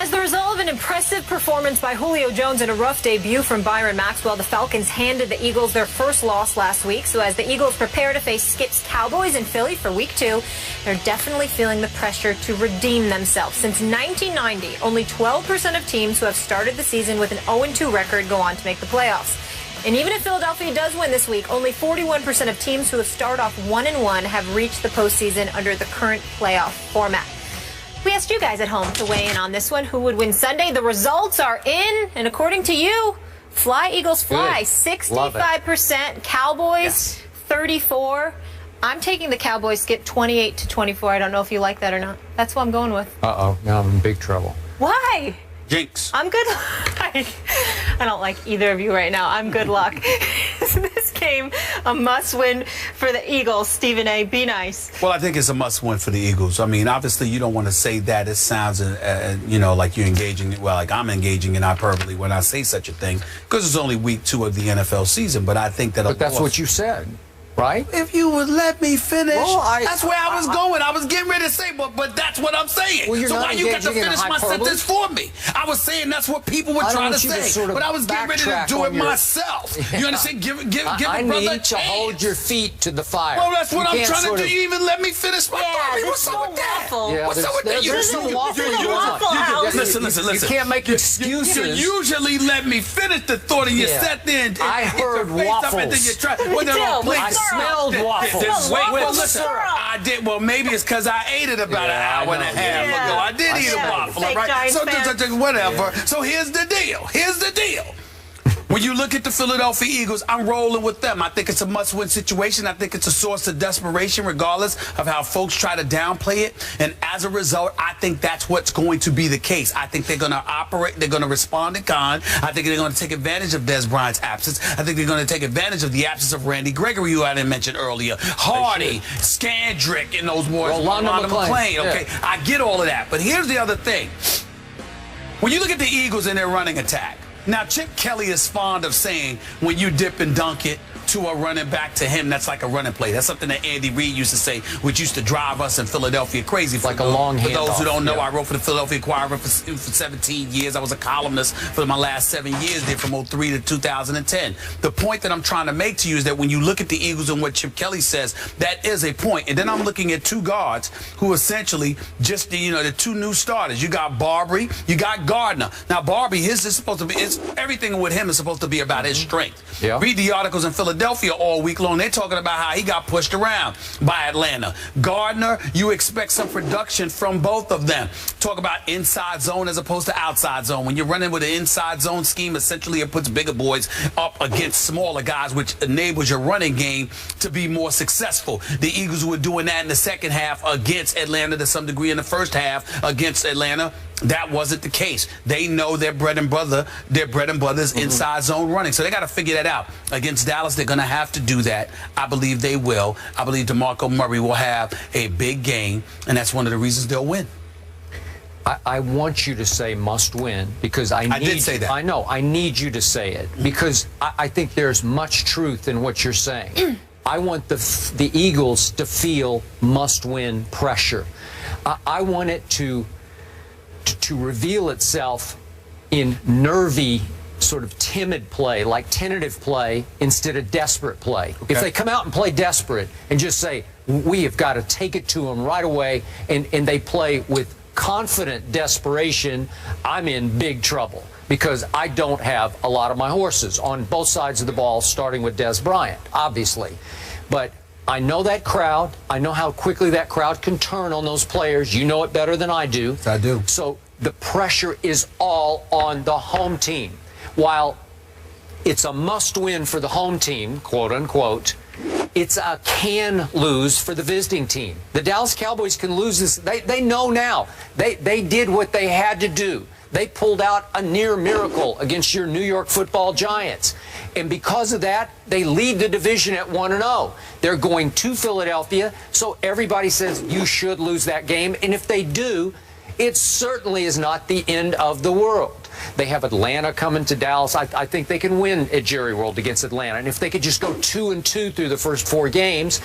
As the result of an impressive performance by Julio Jones and a rough debut from Byron Maxwell, the Falcons handed the Eagles their first loss last week. So as the Eagles prepare to face Skip's Cowboys in Philly for Week 2, they're definitely feeling the pressure to redeem themselves. Since 1990, only 12% of teams who have started the season with an 0-2 record go on to make the playoffs. And even if Philadelphia does win this week, only 41% of teams who have started off 1-1 have reached the postseason under the current playoff format. We asked you guys at home to weigh in on this one. Who would win Sunday? The results are in, and according to you, fly, Eagles, fly. 65%, Cowboys, 34%. I'm taking the Cowboys, Skip, 28-24. I don't know if you like that or not. That's what I'm going with. Uh-oh, now I'm in big trouble. Why? Jinx. I'm good. I don't like either of you right now. I'm good luck. This game, a must-win for the Eagles. Stephen A., be nice. Well, I think it's a must-win for the Eagles. I mean, obviously, you don't want to say that. It sounds, you know, like you're engaging, well, like I'm engaging in hyperbole when I say such a thing, because it's only week 2 of the NFL season. But I think that, but that's what you said. Right? If you would let me finish, well, that's where I was going. I was getting ready to say, but that's what I'm saying. Well, so why you got to finish my sentence for me? I was saying that's what people were trying to say, sort of but I was getting ready to do it myself. You understand? Give a brother I need to hold your feet to the fire. Well, that's what I'm trying to do. You even let me finish my thought. What's up with that? What's up with that? Listen. You can't make excuses. You usually let me finish the thought, and you sat there and I heard waffles. I smelled waffles. Well, listen, I did. Well, maybe it's because I ate it about an hour and a half ago. I did eat a waffle, all right? So, whatever. So here's the deal. When you look at the Philadelphia Eagles, I'm rolling with them. I think it's a must-win situation. I think it's a source of desperation, regardless of how folks try to downplay it. And as a result, I think that's what's going to be the case. I think they're going to operate. They're going to respond in kind. I think they're going to take advantage of Des Bryant's absence. I think they're going to take advantage of the absence of Randy Gregory, who I didn't mention earlier. Hardy, Scandrick, and those boys. Rolando McClain. Okay, I get all of that. But here's the other thing. When you look at the Eagles and their running attack, now, Chip Kelly is fond of saying when you dip and dunk it to a running back to him, that's like a running play. That's something that Andy Reid used to say, which used to drive us in Philadelphia crazy. Like a long handoff. For those who don't know, I wrote for the Philadelphia Inquirer for 17 years. I was a columnist for my last 7 years there from 03 to 2010. The point that I'm trying to make to you is that when you look at the Eagles and what Chip Kelly says, that is a point. And then I'm looking at two guards who essentially just, the two new starters. You got Barbary, you got Gardner. Now, Barbary, his is supposed to be, everything with him is supposed to be about his strength. Yeah. Read the articles in Philadelphia all week long. They're talking about how he got pushed around by Atlanta. Gardner, you expect some production from both of them. Talk about inside zone as opposed to outside zone. When you're running with an inside zone scheme, essentially it puts bigger boys up against smaller guys, which enables your running game to be more successful. The Eagles were doing that in the second half against Atlanta, to some degree in the first half against Atlanta. That wasn't the case. They know their bread and butter is inside zone running. So they got to figure that out. Against Dallas, they're going to have to do that. I believe they will. I believe DeMarco Murray will have a big game, and that's one of the reasons they'll win. I want you to say must win because I did say that. I know. I need you to say it because I think there's much truth in what you're saying. I want the Eagles to feel must win pressure. I want it to reveal itself in nervy, sort of timid play, like tentative play instead of desperate play. Okay. If they come out and play desperate and just say, we have got to take it to them right away, and they play with confident desperation, I'm in big trouble because I don't have a lot of my horses on both sides of the ball, starting with Des Bryant, obviously. But I know that crowd. I know how quickly that crowd can turn on those players. You know it better than I do. I do. So the pressure is all on the home team. While it's a must-win for the home team, quote unquote, it's a can-lose for the visiting team. The Dallas Cowboys can lose this. They know now. They did what they had to do. They pulled out a near miracle against your New York Football Giants. And because of that, they lead the division at 1-0. They're going to Philadelphia, so everybody says you should lose that game. And if they do, it certainly is not the end of the world. They have Atlanta coming to Dallas. I think they can win at Jerry World against Atlanta. And if they could just go 2-2 through the first 4 games,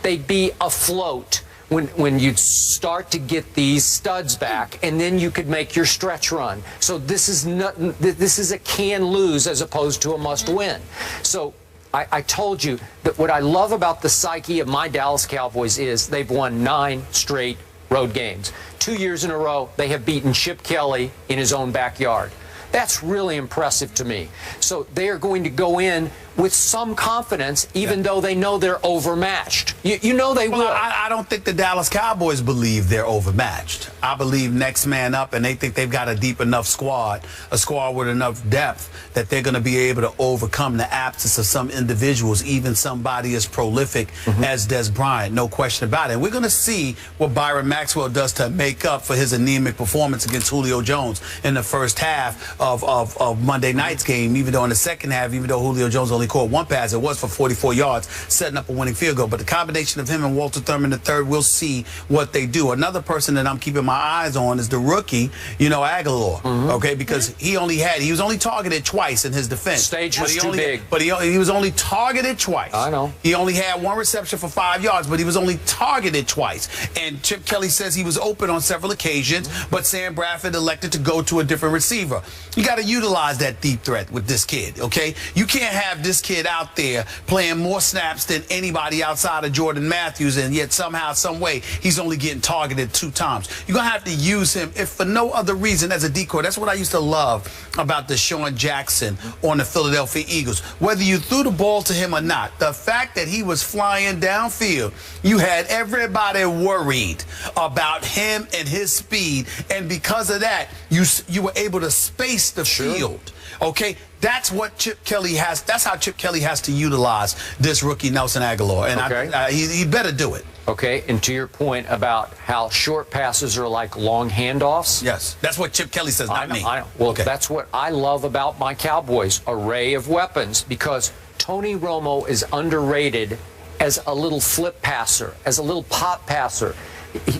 they'd be afloat when you start to get these studs back, and then you could make your stretch run. So this is a can lose as opposed to a must win. So I told you that what I love about the psyche of my Dallas Cowboys is they've won 9 straight road games. 2 years in a row, they have beaten Chip Kelly in his own backyard. That's really impressive to me. So they are going to go in with some confidence, even though they know they're overmatched. You know they will. I don't think the Dallas Cowboys believe they're overmatched. I believe next man up, and they think they've got a deep enough squad, a squad with enough depth, that they're going to be able to overcome the absence of some individuals, even somebody as prolific as Des Bryant, no question about it. And we're going to see what Byron Maxwell does to make up for his anemic performance against Julio Jones in the first half of Monday night's game, even though in the second half, even though Julio Jones only caught 1 pass, it was for 44 yards, setting up a winning field goal. But the combination of him and Walter Thurman III, we'll see what they do. Another person that I'm keeping my eyes on is the rookie, Aguilar, okay, because he was only targeted twice in his defense. Stage was too big. But he was only targeted twice. I know. He only had 1 reception for 5 yards, but he was only targeted twice. And Chip Kelly says he was open on several occasions, but Sam Bradford elected to go to a different receiver. You got to utilize that deep threat with this kid, okay? You can't have this kid out there playing more snaps than anybody outside of Jordan Matthews, and yet somehow, some way, he's only getting targeted 2 times. You're going to have to use him, if for no other reason, as a decoy. That's what I used to love about Deshaun Jackson on the Philadelphia Eagles. Whether you threw the ball to him or not, the fact that he was flying downfield, you had everybody worried about him and his speed, and because of that, you were able to space the field. Okay, that's what Chip Kelly has. That's how Chip Kelly has to utilize this rookie Nelson Aguilar, and he better do it. Okay, and to your point about how short passes are like long handoffs. Yes, that's what Chip Kelly says, not me. I know. Well, that's what I love about my Cowboys, array of weapons, because Tony Romo is underrated as a little flip passer, as a little pop passer.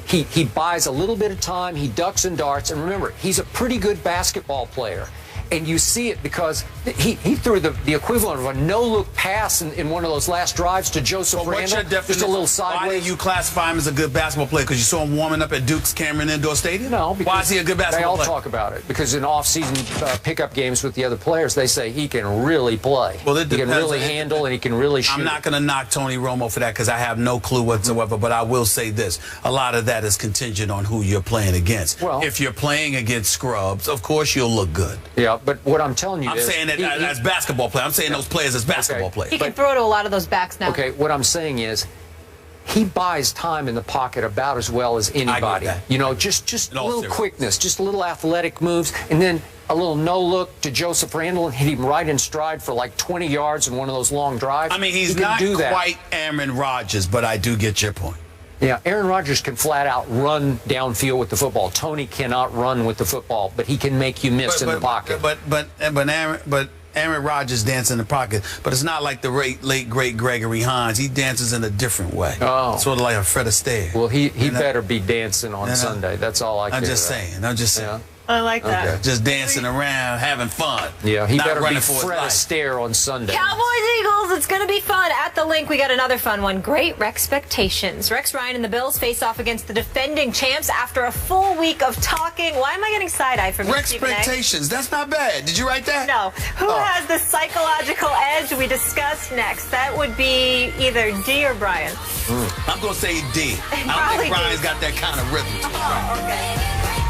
He buys a little bit of time, he ducks and darts, and remember, he's a pretty good basketball player. And you see it because he threw the equivalent of a no-look pass in one of those last drives to Joseph Randle, just a little sideways. Why do you classify him as a good basketball player? Because you saw him warming up at Duke's Cameron Indoor Stadium? No, because why is he a good basketball player? They all talk about it. Because in off-season pickup games with the other players, they say he can really play. Well, he can really handle, and he can really shoot. I'm not going to knock Tony Romo for that because I have no clue whatsoever, but I will say this. A lot of that is contingent on who you're playing against. Well, if you're playing against scrubs, of course you'll look good. Yeah, but what I'm telling you is... I'm saying that as basketball players. I'm saying those players as basketball players. He can throw to a lot of those backs now. Okay, what I'm saying is he buys time in the pocket about as well as anybody. You know, just a little quickness, just a little athletic moves, and then a little no-look to Joseph Randle and hit him right in stride for like 20 yards in one of those long drives. I mean, he's not quite Aaron Rodgers, but I do get your point. Yeah, Aaron Rodgers can flat out run downfield with the football. Tony cannot run with the football, but he can make you miss in the pocket. But Aaron Rodgers dances in the pocket, but it's not like the late great Gregory Hines. He dances in a different way. Oh, sort of like a Fred Astaire. Well, he better be dancing on Sunday. That's all I care about. I'm just saying. I like that. Okay. Just dancing around, having fun. Yeah, he better be Fred Astaire on Sunday. Cowboys, Eagles, it's going to be fun. At the link, we got another fun one. Great Rexpectations. Rex Ryan and the Bills face off against the defending champs after a full week of talking. Why am I getting side-eye from you, Rexpectations, that's not bad. Did you write that? No. Who has the psychological edge? We discuss next. That would be either D or Brian. I'm going to say D. I don't think Brian's got that kind of rhythm. Oh, okay.